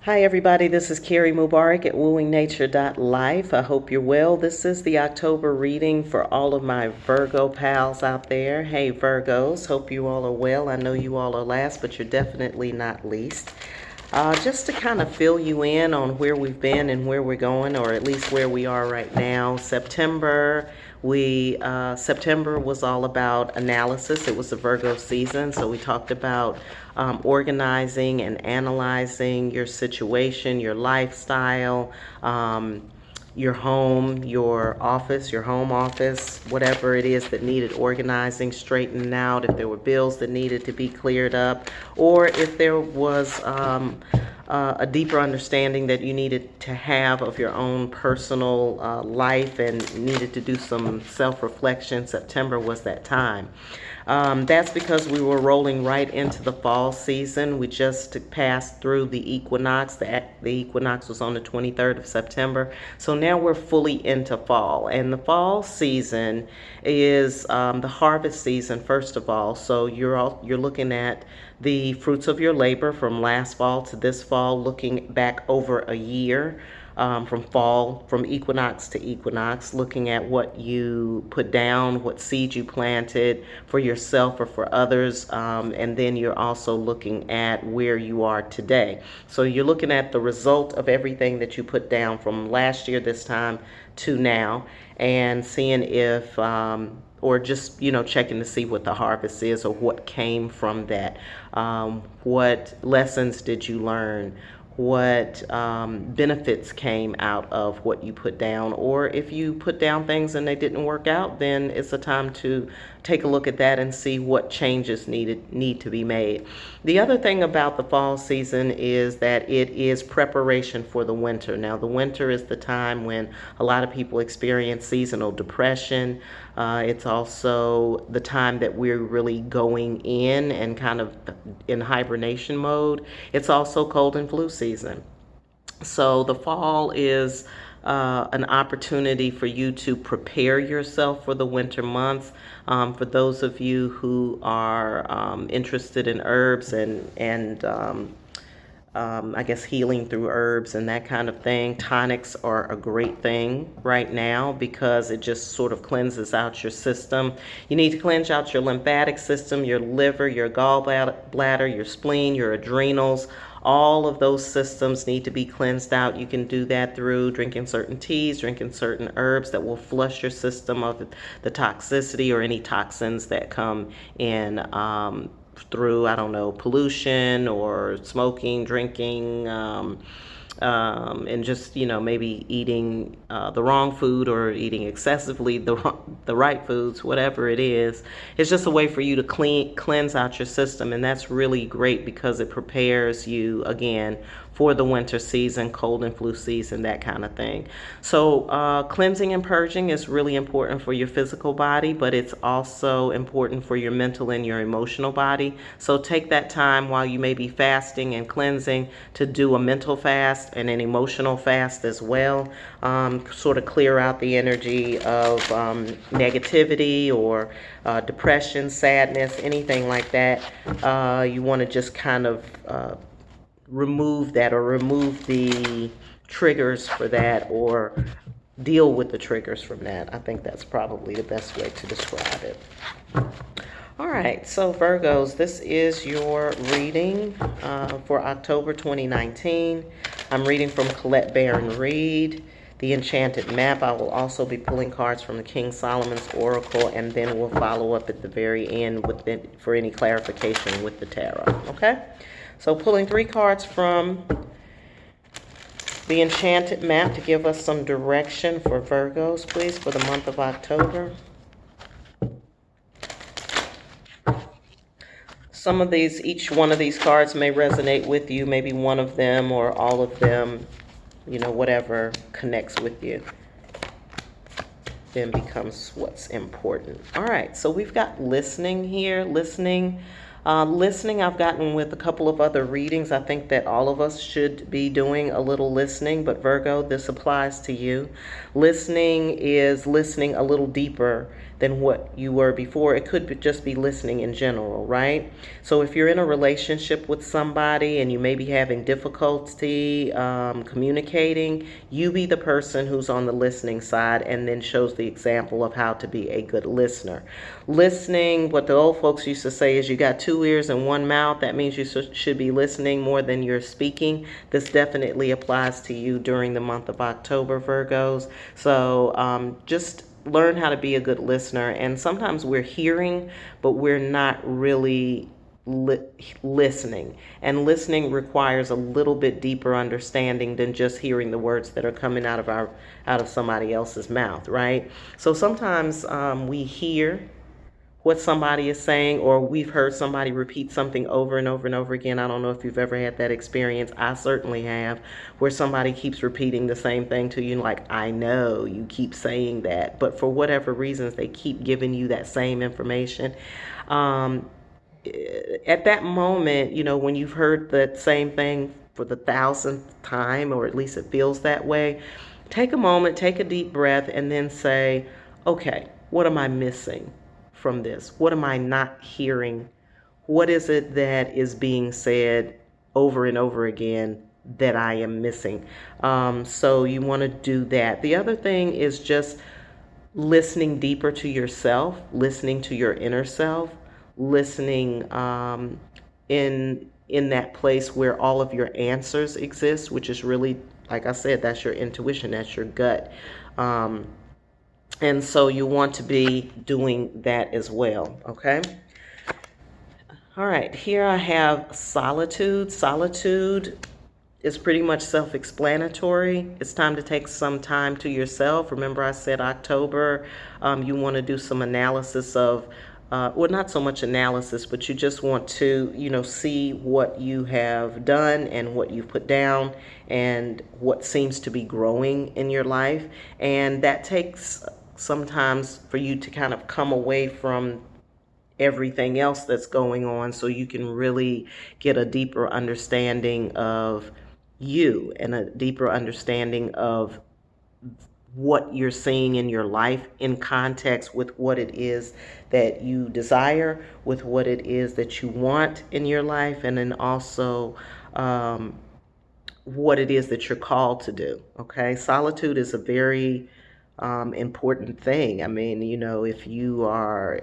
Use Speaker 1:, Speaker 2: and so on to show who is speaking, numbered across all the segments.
Speaker 1: Hi everybody, this is Carrie Mubarak at wooingnature.life. I hope you're well. This is the October reading for all of my Virgo pals out there. Hey Virgos, hope you all are well. I know you all are last, but you're definitely not least. Just to kind of fill you in on where we've been and where we're going, or at least where we are right now. September was all about analysis. It was the Virgo season, so we talked about organizing and analyzing your situation, your lifestyle, your home, your office, your home office, whatever it is that needed organizing, straightening out, if there were bills that needed to be cleared up, or if there was a deeper understanding that you needed to have of your own personal life and needed to do some self-reflection. September was that time. That's because we were rolling right into the fall season. We just passed through the equinox. The equinox was on the 23rd of September. So now we're fully into fall. And the fall season is the harvest season, first of all. So you're looking at the fruits of your labor from last fall to this fall, looking back over a year. From equinox to equinox, looking at what you put down, what seeds you planted for yourself or for others, and then you're also looking at where you are today. So you're looking at the result of everything that you put down from last year this time to now, and seeing if or just checking to see what the harvest is or what came from that. What lessons did you learn? What benefits came out of what you put down, or if you put down things and they didn't work out, then it's a time to take a look at that and see what changes need to be made. The other thing about the fall season is that it is preparation for the winter. Now, the winter is the time when a lot of people experience seasonal depression. It's also the time that we're really going in and kind of in hibernation mode. It's also cold and flu season. So the fall is an opportunity for you to prepare yourself for the winter months. For those of you who are interested in herbs and I guess healing through herbs and that kind of thing, tonics are a great thing right now because it just sort of cleanses out your system. You need to cleanse out your lymphatic system, your liver, your gallbladder, your spleen, your adrenals. All of those systems need to be cleansed out. You can do that through drinking certain teas, drinking certain herbs that will flush your system of the toxicity or any toxins that come in through, I don't know, pollution or smoking, drinking, and just, maybe eating the wrong food or eating excessively the right foods, whatever it is. It's just a way for you to cleanse out your system, and that's really great because it prepares you, again, for the winter season, cold and flu season, that kind of thing. So cleansing and purging is really important for your physical body, but it's also important for your mental and your emotional body. So take that time while you may be fasting and cleansing to do a mental fast and an emotional fast as well. Sort of clear out the energy of negativity or depression, sadness, anything like that. You want to just kind of remove that, or remove the triggers for that, or deal with the triggers from that. I think that's probably the best way to describe it. All right, so Virgos, this is your reading for October 2019. I'm reading from Colette Baron Reed, The Enchanted Map. I will also be pulling cards from the King Solomon's Oracle, and then we'll follow up at the very end with it for any clarification with the tarot, okay? So pulling 3 cards from the Enchanted Map to give us some direction for Virgos, please, for the month of October. Some of these, each one of these cards may resonate with you, maybe one of them or all of them, whatever connects with you then becomes what's important. All right, so we've got listening here, listening I've gotten with a couple of other readings. I think that all of us should be doing a little listening, but Virgo, this applies to you. Listening is listening a little deeper than what you were before. It could just be listening in general, right? So if you're in a relationship with somebody and you may be having difficulty communicating, you be the person who's on the listening side and then shows the example of how to be a good listener. Listening, what the old folks used to say is you got two ears and one mouth. That means you should be listening more than you're speaking. This definitely applies to you during the month of October, Virgos. So just learn how to be a good listener. And sometimes we're hearing, but we're not really listening. And listening requires a little bit deeper understanding than just hearing the words that are coming out of somebody else's mouth, right? So sometimes we hear what somebody is saying, or we've heard somebody repeat something over and over and over again. I don't know if you've ever had that experience. I certainly have, where somebody keeps repeating the same thing to you, like, I know you keep saying that, but for whatever reasons, they keep giving you that same information. At that moment, when you've heard that same thing for the thousandth time, or at least it feels that way, take a moment, take a deep breath, and then say, okay, what am I missing from this? What am I not hearing? What is it that is being said over and over again that I am missing? So you want to do that. The other thing is just listening deeper to yourself, listening to your inner self, listening in that place where all of your answers exist, which is really, like I said, that's your intuition, that's your gut. And so you want to be doing that as well, okay? All right, here I have solitude. Solitude is pretty much self-explanatory. It's time to take some time to yourself. Remember I said October, you want to do some analysis of, well, not so much analysis, but you just want to, see what you have done and what you've put down and what seems to be growing in your life. And that takes sometimes for you to kind of come away from everything else that's going on so you can really get a deeper understanding of you and a deeper understanding of what you're seeing in your life in context with what it is that you desire, with what it is that you want in your life, and then also what it is that you're called to do. Okay, solitude is a very important thing. I mean, if you are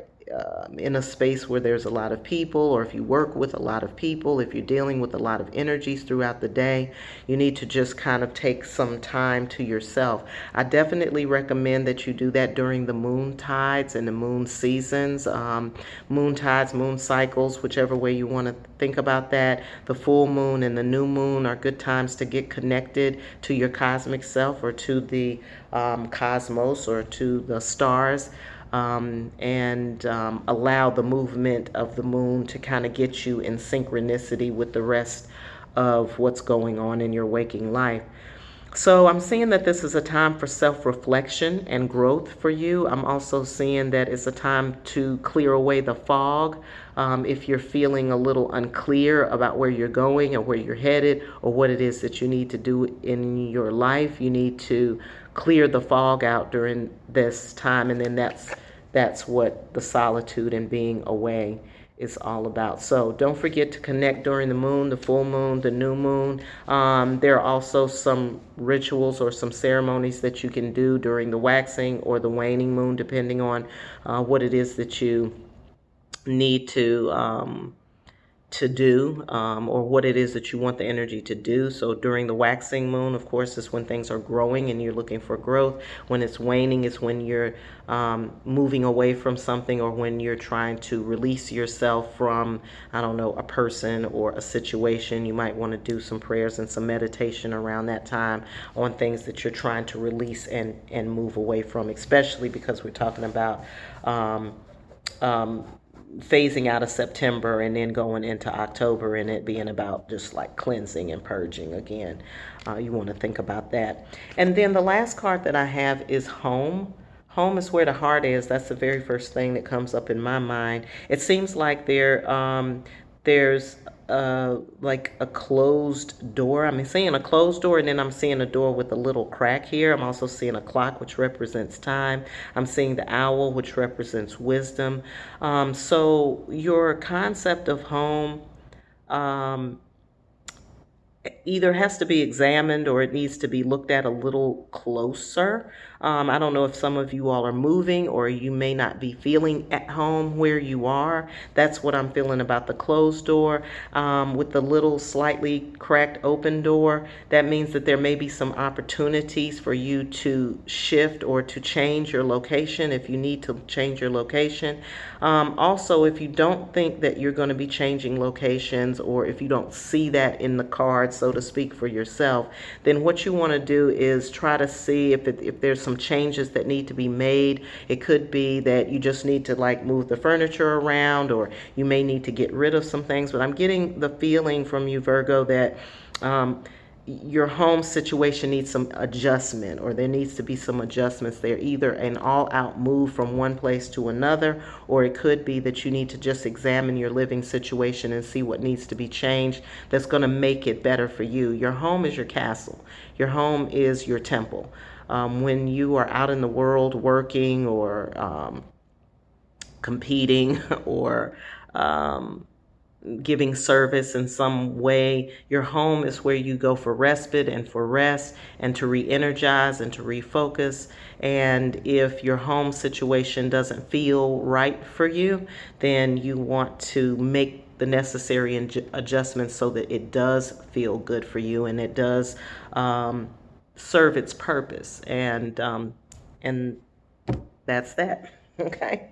Speaker 1: in a space where there's a lot of people, or if you work with a lot of people, if you're dealing with a lot of energies throughout the day, you need to just kind of take some time to yourself. I definitely recommend that you do that during the moon tides and the moon seasons, moon tides, moon cycles, whichever way you want to think about that. The full moon and the new moon are good times to get connected to your cosmic self, or to the cosmos, or to the stars. And allow the movement of the moon to kind of get you in synchronicity with the rest of what's going on in your waking life. So I'm seeing that this is a time for self-reflection and growth for you. I'm also seeing that it's a time to clear away the fog. If you're feeling a little unclear about where you're going or where you're headed, or what it is that you need to do in your life, you need to clear the fog out during this time. And then that's what the solitude and being away is all about. So don't forget to connect during the moon, the full moon, the new moon. There are also some rituals or some ceremonies that you can do during the waxing or the waning moon, depending on what it is that you need to do, or what it is that you want the energy to do. So during the waxing moon, of course, is when things are growing and you're looking for growth. When it's waning is when you're moving away from something, or when you're trying to release yourself from, I don't know, a person or a situation. You might want to do some prayers and some meditation around that time on things that you're trying to release and move away from, especially because we're talking about phasing out of September and then going into October, and it being about just like cleansing and purging again. You want to think about that. And then the last card that I have is home. Home is where the heart is. That's the very first thing that comes up in my mind. It seems like there's like a closed door. I'm seeing a closed door, and then I'm seeing a door with a little crack here. I'm also seeing a clock, which represents time. I'm seeing the owl, which represents wisdom. So your concept of home, um, either has to be examined or it needs to be looked at a little closer. I don't know if some of you all are moving or you may not be feeling at home where you are. That's what I'm feeling about the closed door. With the little slightly cracked open door, that means that there may be some opportunities for you to shift or to change your location if you need to change your location. Also, if you don't think that you're going to be changing locations, or if you don't see that in the card, so to speak, for yourself, then what you want to do is try to see if there's some changes that need to be made. It could be that you just need to like move the furniture around, or you may need to get rid of some things. But I'm getting the feeling from you, Virgo, that your home situation needs some adjustment, or there needs to be some adjustments there, either an all-out move from one place to another, or it could be that you need to just examine your living situation and see what needs to be changed that's going to make it better for you. Your home is your castle. Your home is your temple. When you are out in the world working, or competing, or giving service in some way, your home is where you go for respite and for rest and to re-energize and to refocus. And if your home situation doesn't feel right for you, then you want to make the necessary adjustments so that it does feel good for you and it does serve its purpose. And that's that. Okay.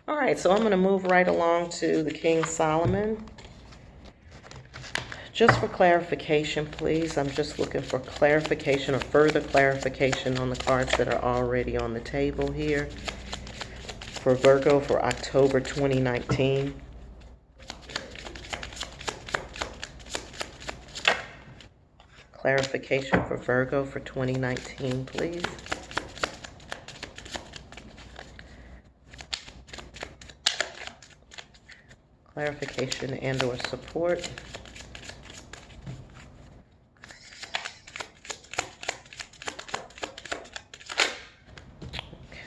Speaker 1: All right, so I'm going to move right along to the King Solomon. Just for clarification, please. I'm just looking for clarification or further clarification on the cards that are already on the table here for Virgo for October 2019. Clarification for Virgo for 2019, please. Clarification and or support.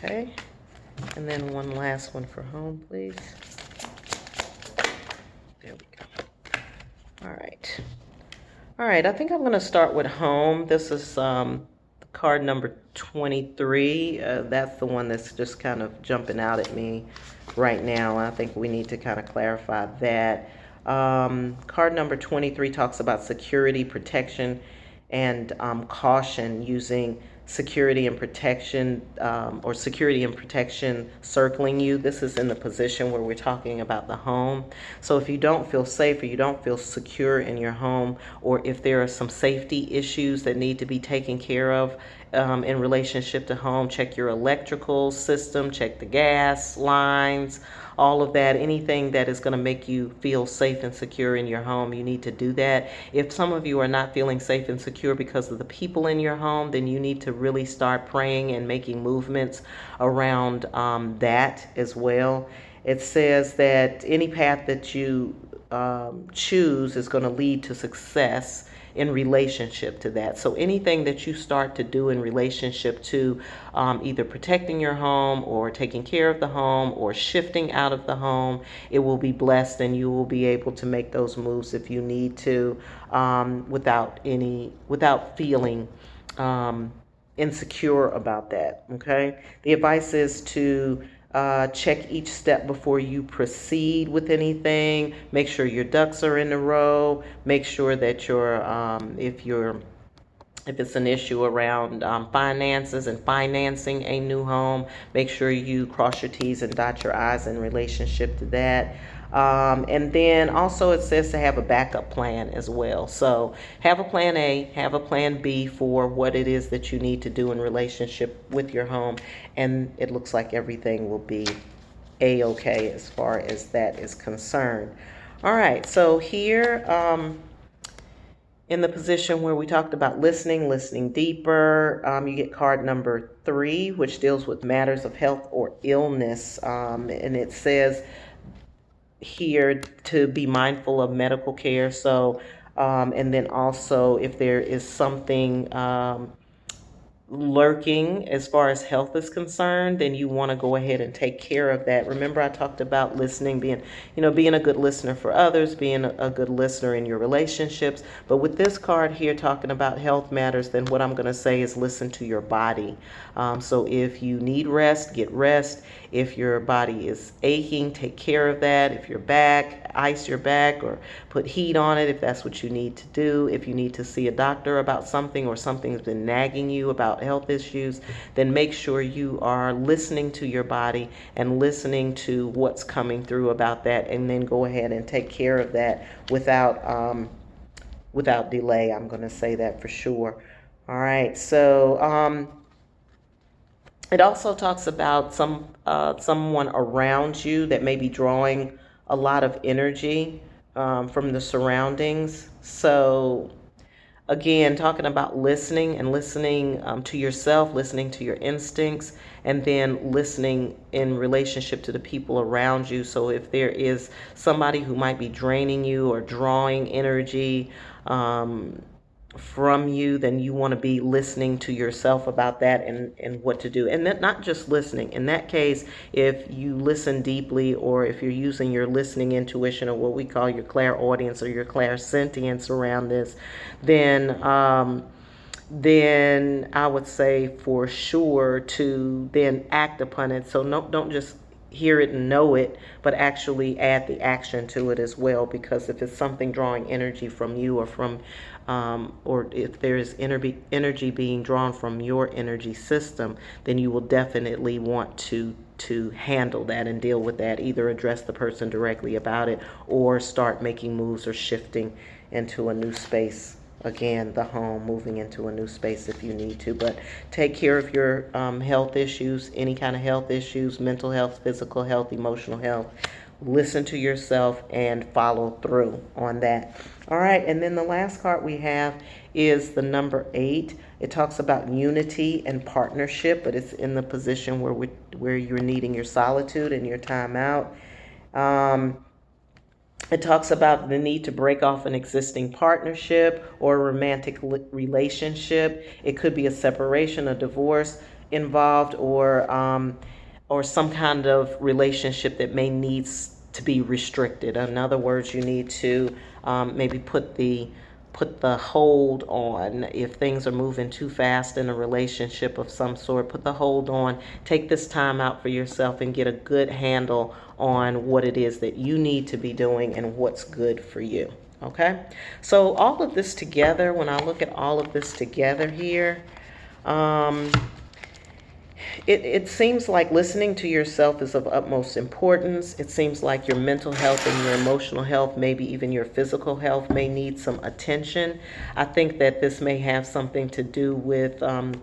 Speaker 1: Okay, and then one last one for home, please. There we go. All right, I think I'm going to start with home. This is card number 23. That's the one that's just kind of jumping out at me right now. I think we need to kind of clarify that. Card number 23 talks about security, protection, and caution, using security and protection, or security and protection circling you. This is in the position where we're talking about the home. So if you don't feel safe or you don't feel secure in your home, or if there are some safety issues that need to be taken care of in relationship to home, check your electrical system, check the gas lines, all of that. Anything that is going to make you feel safe and secure in your home, you need to do that. If some of you are not feeling safe and secure because of the people in your home, then you need to really start praying and making movements around that as well. It says that any path that you choose is going to lead to success in relationship to that. So anything that you start to do in relationship to either protecting your home or taking care of the home or shifting out of the home, it will be blessed, and you will be able to make those moves if you need to, without feeling insecure about that. Okay. The advice is to check each step before you proceed with anything. Make sure your ducks are in a row. Make sure that if it's an issue around finances and financing a new home, make sure you cross your T's and dot your I's in relationship to that. And then also it says to have a backup plan as well. So have a plan A, have a plan B for what it is that you need to do in relationship with your home. And it looks like everything will be A-okay as far as that is concerned. All right, so here in the position where we talked about listening deeper, you get card number 3, which deals with matters of health or illness. And it says, here to be mindful of medical care. So, and then also if there is something lurking as far as health is concerned, then you want to go ahead and take care of that. Remember, I talked about listening, being a good listener for others, being a good listener in your relationships. But with this card here talking about health matters, then what I'm going to say is listen to your body. So if you need rest, get rest. If your body is aching, take care of that. If your back, ice your back or put heat on it if that's what you need to do. If you need to see a doctor about something or something's been nagging you about health issues, then make sure you are listening to your body and listening to what's coming through about that, and then go ahead and take care of that without delay. I'm going to say that for sure. All right, so it also talks about someone around you that may be drawing a lot of energy from the surroundings. So again, talking about listening and listening to yourself, listening to your instincts, and then listening in relationship to the people around you. So if there is somebody who might be draining you or drawing energy from you, then you want to be listening to yourself about that and what to do. And that, not just listening. In that case, if you listen deeply, or if you're using your listening intuition, or what we call your clairaudience or your clairsentience around this, then I would say for sure to then act upon it. So no, don't just hear it and know it, but actually add the action to it as well. Because if it's something drawing energy from you, or if there is energy being drawn from your energy system, then you will definitely want to handle that and deal with that. Either address the person directly about it, or start making moves or shifting into a new space. Again, the home, moving into a new space if you need to. But take care of your health issues, any kind of health issues, mental health, physical health, emotional health. Listen to yourself and follow through on that. All right, and then the last card we have is the number 8. It talks about unity and partnership, but it's in the position where you're needing your solitude and your time out. It talks about the need to break off an existing partnership or a romantic relationship. It could be a separation, a divorce involved, or some kind of relationship that may needs to be restricted. In other words, you need to maybe put the hold on. If things are moving too fast in a relationship of some sort, put the hold on. Take this time out for yourself and get a good handle on what it is that you need to be doing and what's good for you. Okay? So all of this together, when I look at all of this together here, it seems like listening to yourself is of utmost importance. It seems like your mental health and your emotional health, maybe even your physical health, may need some attention. I think that this may have something to do with some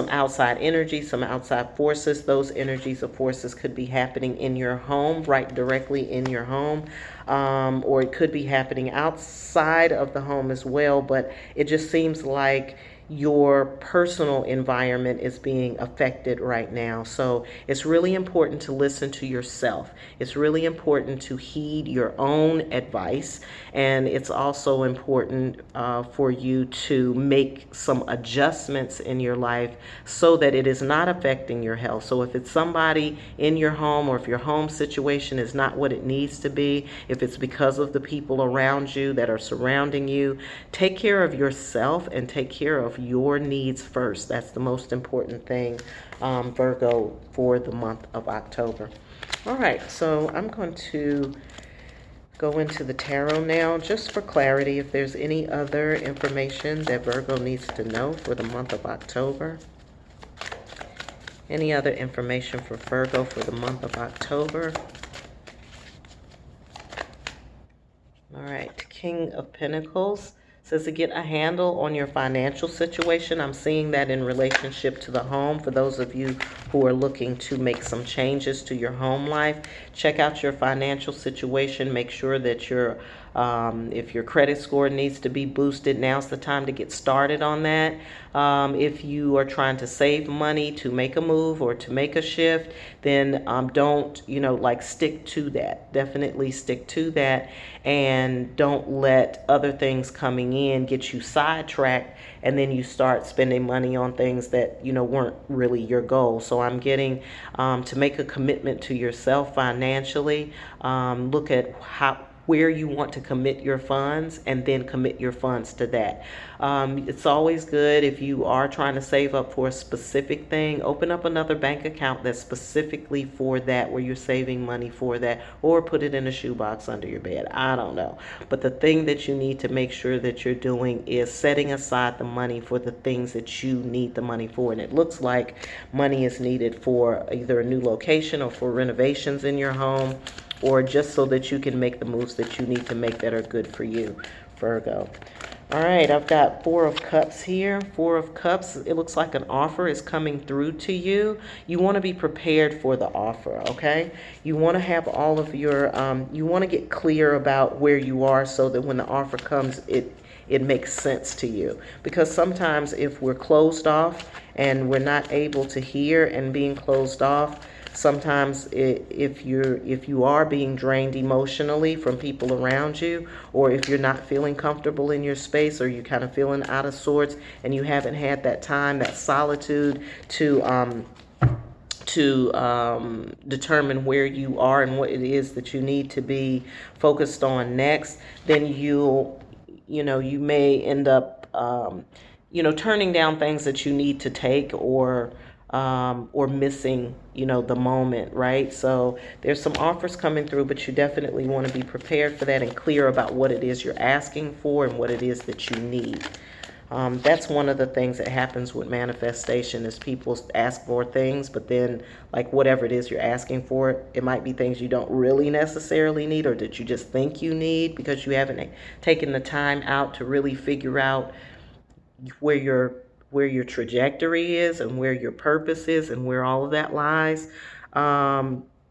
Speaker 1: outside energy, some outside forces. Those energies or forces could be happening in your home, right directly in your home, or it could be happening outside of the home as well. But it just seems like your personal environment is being affected right now. So it's really important to listen to yourself. It's really important to heed your own advice. And it's also important for you to make some adjustments in your life so that it is not affecting your health. So if it's somebody in your home, or if your home situation is not what it needs to be, if it's because of the people around you that are surrounding you, take care of yourself and take care of your needs first. That's the most important thing, Virgo, for the month of October. All right, so I'm going to go into the tarot now just for clarity, if there's any other information that Virgo needs to know for the month of October. Any other information for Virgo for the month of October? All right, King of Pentacles says to get a handle on your financial situation. I'm seeing that in relationship to the home. For those of you who are looking to make some changes to your home life, check out your financial situation. Make sure that you're If your credit score needs to be boosted, now's the time to get started on that. If you are trying to save money to make a move or to make a shift, then don't, like stick to that. Definitely stick to that, and don't let other things coming in get you sidetracked, and then you start spending money on things that weren't really your goal. So I'm getting to make a commitment to yourself financially. Look at where you want to commit your funds, and then commit your funds to that. It's always good, if you are trying to save up for a specific thing, open up another bank account that's specifically for that, where you're saving money for that, or put it in a shoebox under your bed. I don't know. But the thing that you need to make sure that you're doing is setting aside the money for the things that you need the money for. And it looks like money is needed for either a new location or for renovations in your home, or just so that you can make the moves that you need to make that are good for you, Virgo. All right, I've got Four of Cups here. Four of Cups, it looks like an offer is coming through to you. You want to be prepared for the offer, okay? You want to have all of your, you want to get clear about where you are, so that when the offer comes, it makes sense to you. Because sometimes if we're closed off and we're not able to hear, and being closed off, sometimes if you are being drained emotionally from people around you, or if you're not feeling comfortable in your space, or you're kind of feeling out of sorts, and you haven't had that time, that solitude to determine where you are and what it is that you need to be focused on next, then you may end up turning down things that you need to take, or missing, the moment, right? So there's some offers coming through, but you definitely want to be prepared for that, and clear about what it is you're asking for and what it is that you need. That's one of the things that happens with manifestation, is people ask for things, but then, like, whatever it is you're asking for, it might be things you don't really necessarily need, or that you just think you need, because you haven't taken the time out to really figure out where your trajectory is, and where your purpose is, and where all of that lies.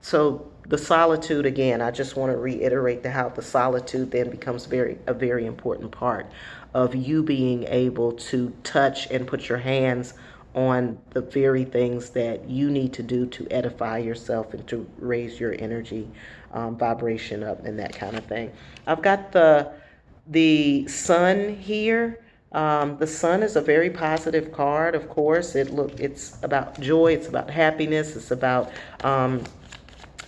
Speaker 1: So the solitude, again, I just want to reiterate how the solitude then becomes a very important part of you being able to touch and put your hands on the very things that you need to do to edify yourself and to raise your energy vibration up, and that kind of thing. I've got the sun here. The sun is a very positive card, of course. It's about joy, it's about happiness, it's about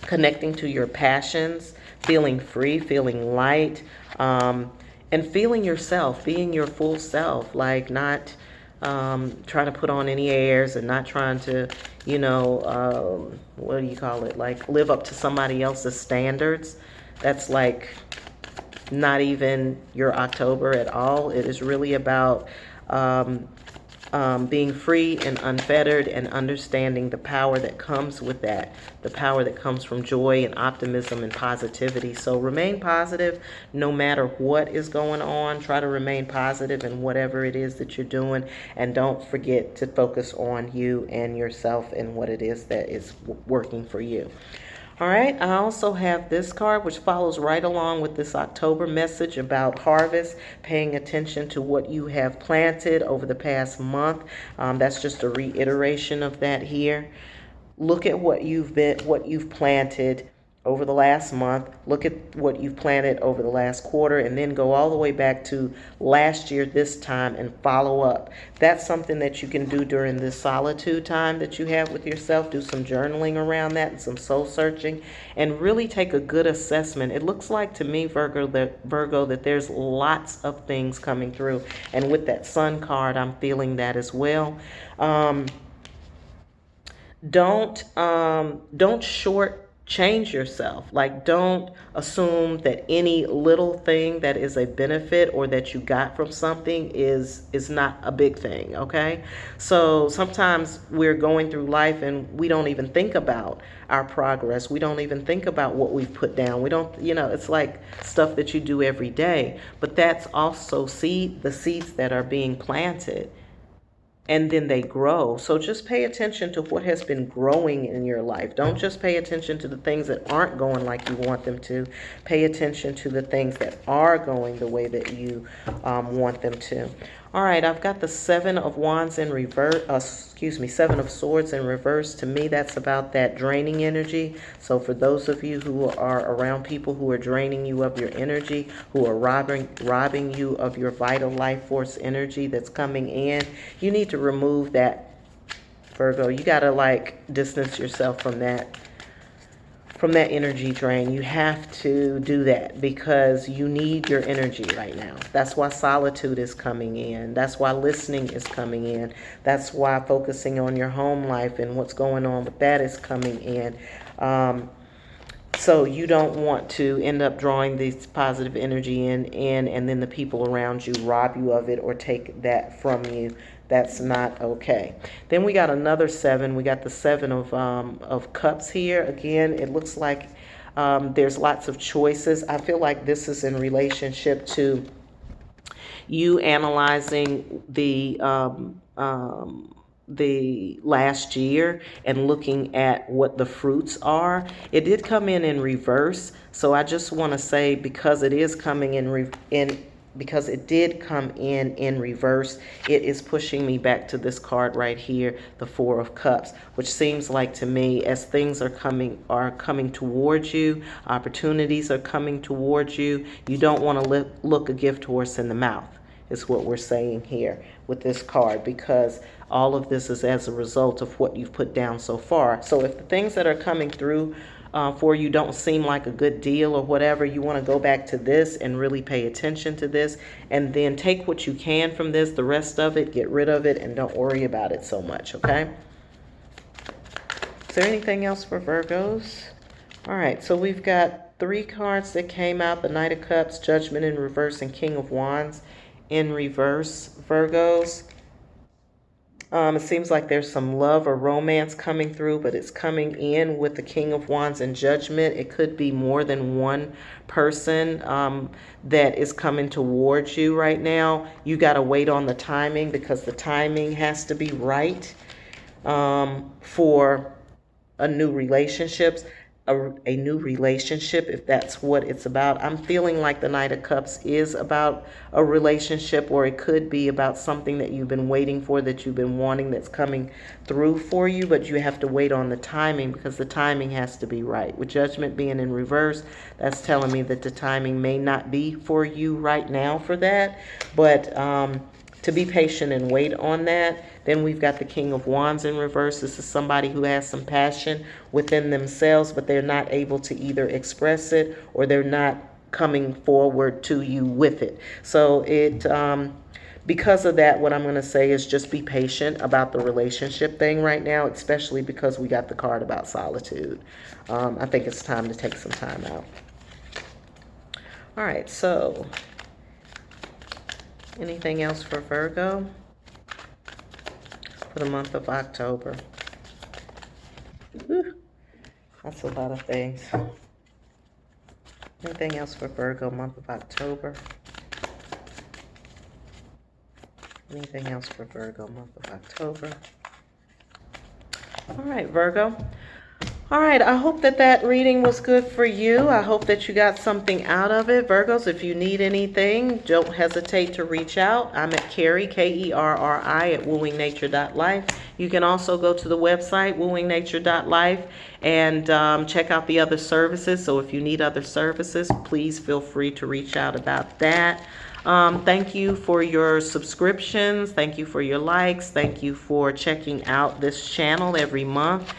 Speaker 1: connecting to your passions, feeling free, feeling light, and feeling yourself, being your full self, like not trying to put on any airs, and not trying to, what do you call it, like live up to somebody else's standards. That's like not even your October at all. It is really about being free and unfettered, and understanding the power that comes with that, the power that comes from joy and optimism and positivity. So remain positive no matter what is going on. Try to remain positive in whatever it is that you're doing, and don't forget to focus on you and yourself and what it is that is working for you. All right, I also have this card, which follows right along with this October message about harvest, paying attention to what you have planted over the past month. That's just a reiteration of that here. Look at what you've planted over the last month. Look at what you've planted over the last quarter, and then go all the way back to last year this time and follow up. That's something that you can do during this solitude time that you have with yourself. Do some journaling around that and some soul searching, and really take a good assessment. It looks like to me, Virgo, that there's lots of things coming through, and with that sun card, I'm feeling that as well. Don't change yourself. Like, don't assume that any little thing that is a benefit or that you got from something is not a big thing, okay? So sometimes we're going through life and we don't even think about our progress. We don't even think about what we've put down. We don't, it's like stuff that you do every day, but that's also the seeds that are being planted. and then they grow. So just pay attention to what has been growing in your life. Don't just pay attention to the things that aren't going like you want them to. Pay attention to the things that are going the way that you want them to. All right, I've got the Seven of Wands in reverse, Seven of Swords in reverse. To me, that's about that draining energy. So for those of you who are around people who are draining you of your energy, who are robbing you of your vital life force energy that's coming in, you need to remove that, Virgo. You got to like distance yourself from that energy drain. You have to do that because you need your energy right now. That's why solitude is coming in. That's why listening is coming in. That's why focusing on your home life and what's going on with that is coming in. So you don't want to end up drawing this positive energy in, and then the people around you rob you of it or take that from you. That's not okay. Then we got another seven. We got the Seven of Cups here. Again, it looks like there's lots of choices. I feel like this is in relationship to you analyzing the last year and looking at what the fruits are. It did come in reverse, so I just want to say, because it is coming because it did come in reverse, it is pushing me back to this card right here, the Four of Cups, which seems like to me, as things are coming towards you, opportunities are coming towards you, you don't want to look a gift horse in the mouth, is what we're saying here with this card, because all of this is as a result of what you've put down so far. So if the things that are coming through for you don't seem like a good deal or whatever, you want to go back to this and really pay attention to this, and then take what you can from this. The rest of it, get rid of it, and don't worry about it so much, okay? Is there anything else for Virgos? All right, so we've got 3 cards that came out: the Knight of Cups, Judgment in reverse, and King of Wands in reverse, Virgos. It seems like there's some love or romance coming through, but it's coming in with the King of Wands and Judgment. It could be more than one person that is coming towards you right now. You got to wait on the timing, because the timing has to be right for a new relationships. A new relationship, if that's what it's about. I'm feeling like the Knight of Cups is about a relationship, or it could be about something that you've been waiting for, that you've been wanting, that's coming through for you, but you have to wait on the timing, because the timing has to be right. With Judgment being in reverse, that's telling me that the timing may not be for you right now for that, but to be patient and wait on that. Then we've got the King of Wands in reverse. This is somebody who has some passion within themselves, but they're not able to either express it, or they're not coming forward to you with it. So because of that, what I'm going to say is just be patient about the relationship thing right now, especially because we got the card about solitude. I think it's time to take some time out. All right, so anything else for Virgo for the month of October? Whew, that's a lot of things. Anything else for Virgo, month of October? Anything else for Virgo, month of October? All right, Virgo. All right, I hope that reading was good for you. I hope that you got something out of it. Virgos, if you need anything, don't hesitate to reach out. I'm at Kerri, Kerri, at wooingnature.life. You can also go to the website, wooingnature.life, and check out the other services. So if you need other services, please feel free to reach out about that. Thank you for your subscriptions. Thank you for your likes. Thank you for checking out this channel every month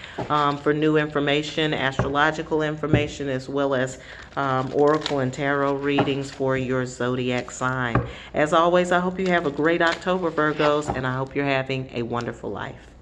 Speaker 1: for new information, astrological information, as well as oracle and tarot readings for your zodiac sign. As always, I hope you have a great October, Virgos, and I hope you're having a wonderful life.